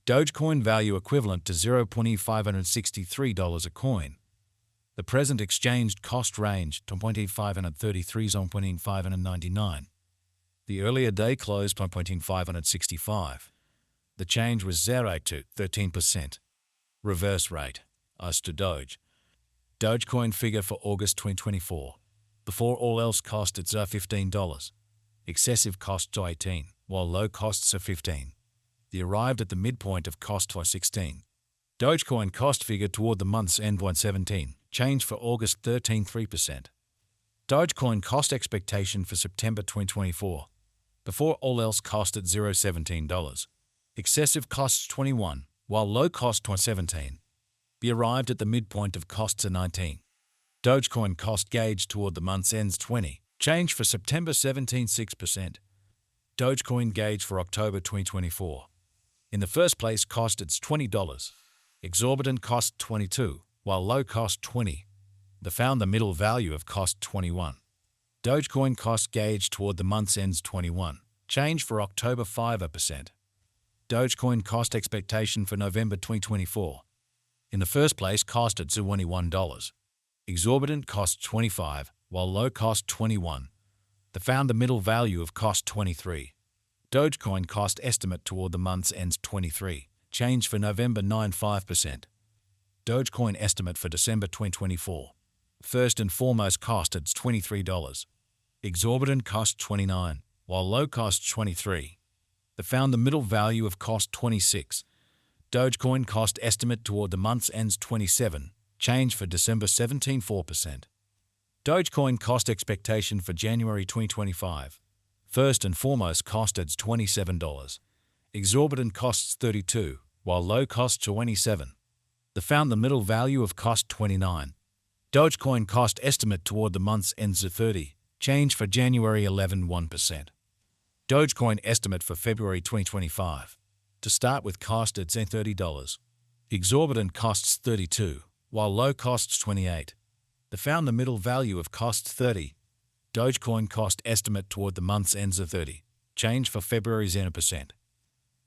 Dogecoin value equivalent to $0.563 a coin. The present exchanged cost range $0.533-$0.599. The earlier day closed $0.565. The change was 0 to 13%. Reverse rate, as to Doge. Dogecoin figure for August 2024. Before all else cost it's $15. Excessive costs are 18, while low costs are 15. The arrived at the midpoint of cost was 16. Dogecoin cost figure toward the month's end was 17. Change for August 13, 3%. Dogecoin cost expectation for September 2024. Before all else cost at $0.17. Excessive costs 21, while low cost was 17. Be arrived at the midpoint of costs are 19. Dogecoin cost gauge toward the month's ends 20. Change for September 17, 6%. Dogecoin gauge for October 2024. In the first place cost it's $20. Exorbitant cost 22, while low cost 20. The found the middle value of cost 21. Dogecoin cost gauge toward the month's ends 21. Change for October 5%. Dogecoin cost expectation for November 2024. In the first place cost at $21. Exorbitant cost 25, while low cost 21. The found the middle value of cost 23. Dogecoin cost estimate toward the month's ends 23. Change for November 9.5%. Dogecoin estimate for December 2024. First and foremost cost at $23. Exorbitant cost 29, while low cost 23. The found the middle value of cost 26. Dogecoin cost estimate toward the month's ends 27. Change for December 17.4%. Dogecoin cost expectation for January 2025. First and foremost cost at $27. Exorbitant costs 32, while low costs 27. The found the middle value of cost 29. Dogecoin cost estimate toward the month's ends at 30. Change for January 11.1%. Dogecoin estimate for February 2025. To start with cost at $30. Exorbitant costs 32, while low costs 28. The found the middle value of cost 30. Dogecoin cost estimate toward the month's ends of 30. Change for February 0%.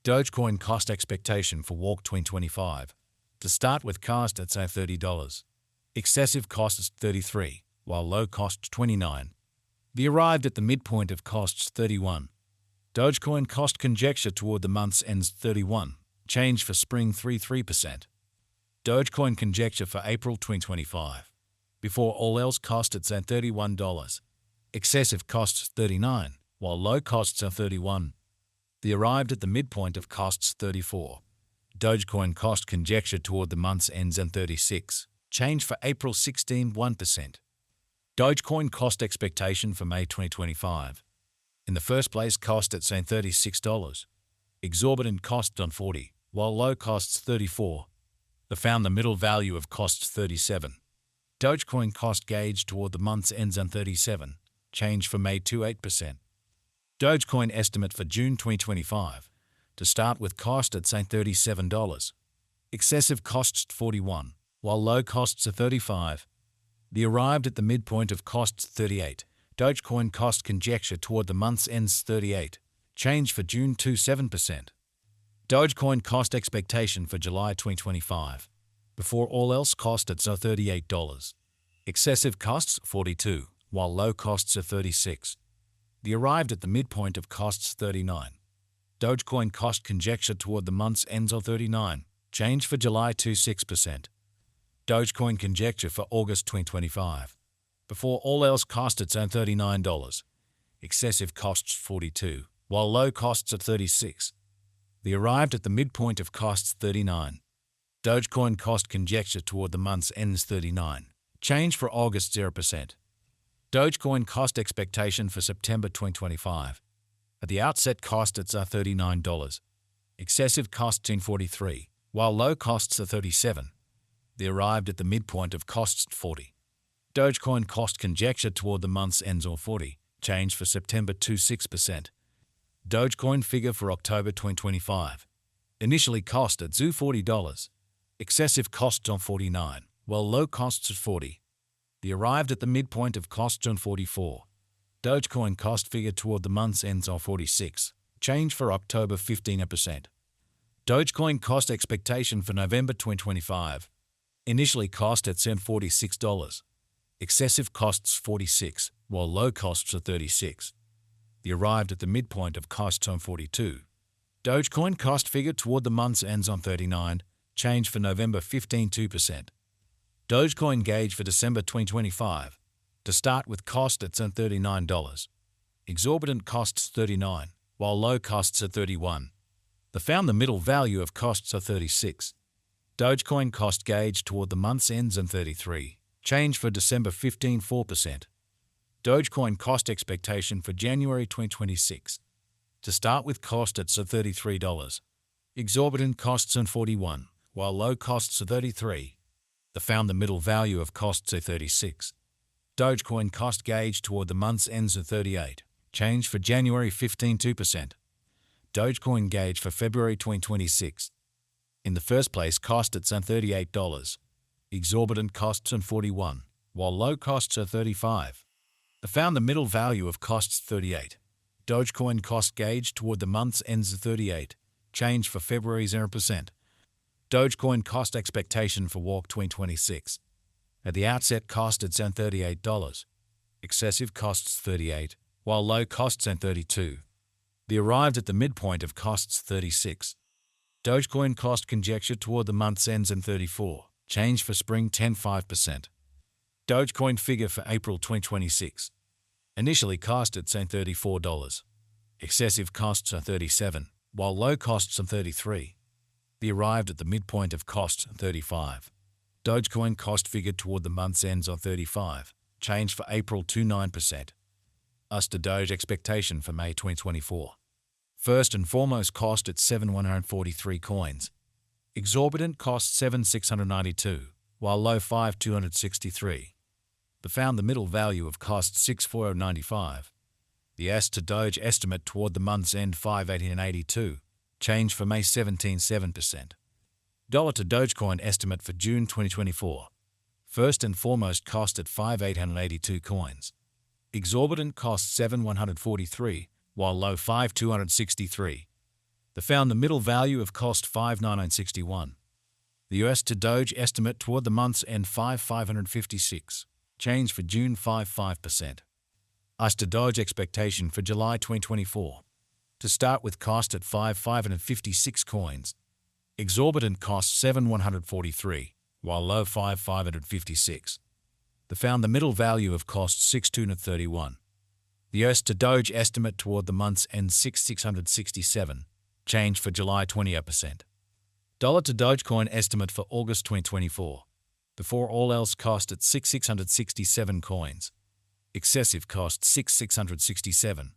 Dogecoin cost expectation for Walk 2025. To start with cost at $30. Excessive costs 33, while low costs 29. The arrived at the midpoint of costs 31. Dogecoin cost conjecture toward the month's ends 31. Change for spring 3%. Dogecoin conjecture for April 2025. Before all else cost it's at $31. Excessive costs 39, while low costs are 31. The arrived at the midpoint of costs 34. Dogecoin cost conjecture toward the month's ends and 36. Change for April 1%. Dogecoin cost expectation for May 2025. In the first place cost at $36. Exorbitant cost on 40, while low costs 34. The found the middle value of costs 37. Dogecoin cost gauge toward the month's ends on 37. Change for May 8%. Dogecoin estimate for June 2025. To start with cost at $37. Excessive costs 41, while low costs are 35. The arrived at the midpoint of costs 38. Dogecoin cost conjecture toward the month's ends 38. Change for June 7%. Dogecoin cost expectation for July 2025. Before all else cost at $38. Excessive costs 42, while low costs are 36. The arrived at the midpoint of costs 39. Dogecoin cost conjecture toward the month's ends of 39. Change for July 6%. Dogecoin conjecture for August 2025. Before all else cost it's at $39. Excessive costs 42, while low costs are 36. The arrived at the midpoint of costs 39. Dogecoin cost conjecture toward the month's ends 39. Change for August 0%. Dogecoin cost expectation for September 2025. At the outset cost it's $39. Excessive costs in 43, while low costs are 37. The arrived at the midpoint of costs 40. Dogecoin cost conjecture toward the month's ends or 40. Change for September 6%. Dogecoin figure for October 2025. Initially cost at $40. Excessive costs on 49, while low costs at 40. The arrived at the midpoint of costs on 44. Dogecoin cost figure toward the month's ends on 46. Change for October 15%. Dogecoin cost expectation for November 2025. Initially cost at $46. Excessive costs 46, while low costs are 36. The arrived at the midpoint of costs on 42. Dogecoin cost figure toward the month's ends on 39. Change for November 15.2%. Dogecoin gauge for December 2025. To start with cost at $39. Exorbitant costs 39, while low costs are 31. The found the middle value of costs are 36. Dogecoin cost gauge toward the month's ends and 33. Change for December 15.4%. Dogecoin cost expectation for January 2026. To start with cost at $33. Exorbitant costs and 41, while low costs are 33. The found the middle value of costs are 36. Dogecoin cost gauge toward the month's ends at 38. Change for January 15.2%. Dogecoin gauge for February 2026. In the first place, cost at $38. Exorbitant costs and 41, while low costs are 35. I found the middle value of costs 38. Dogecoin cost gauge toward the month's ends at 38. Change for February 0%. Dogecoin cost expectation for Walk 2026. At the outset, cost at $38. Excessive costs 38, while low costs at 32. The arrived at the midpoint of costs 36. Dogecoin cost conjecture toward the month's ends and 34. Change for spring 10.5%. Dogecoin figure for April 2026. Initially cost at $34. Excessive costs are 37, while low costs are 33. The arrived at the midpoint of costs 35. Dogecoin cost figure toward the month's ends on 35. Change for April 2.9%. Us to Doge expectation for May 2024. First and foremost cost at 7,143 coins. Exorbitant cost 7,692, while low 5,263. The found the middle value of cost 6,495. The S to Doge estimate toward the month's end 5,1882. Change for May 17.7%. Dollar to Dogecoin estimate for June 2024. First and foremost cost at 5,882 coins. Exorbitant cost 7,143, while low 5,263. The found the middle value of cost 5,961. The US to Doge estimate toward the month's end 5,556. Change for June 5.5%. US to Doge expectation for July 2024. To start with cost at 5,556 coins. Exorbitant cost 7,143, while low 5,556. The found the middle value of cost 6,231. The US to Doge estimate toward the month's end 6,667. Change for July 20%. Dollar to Dogecoin estimate for August 2024. Before all else cost at 6,667 coins. Excessive cost 6,667.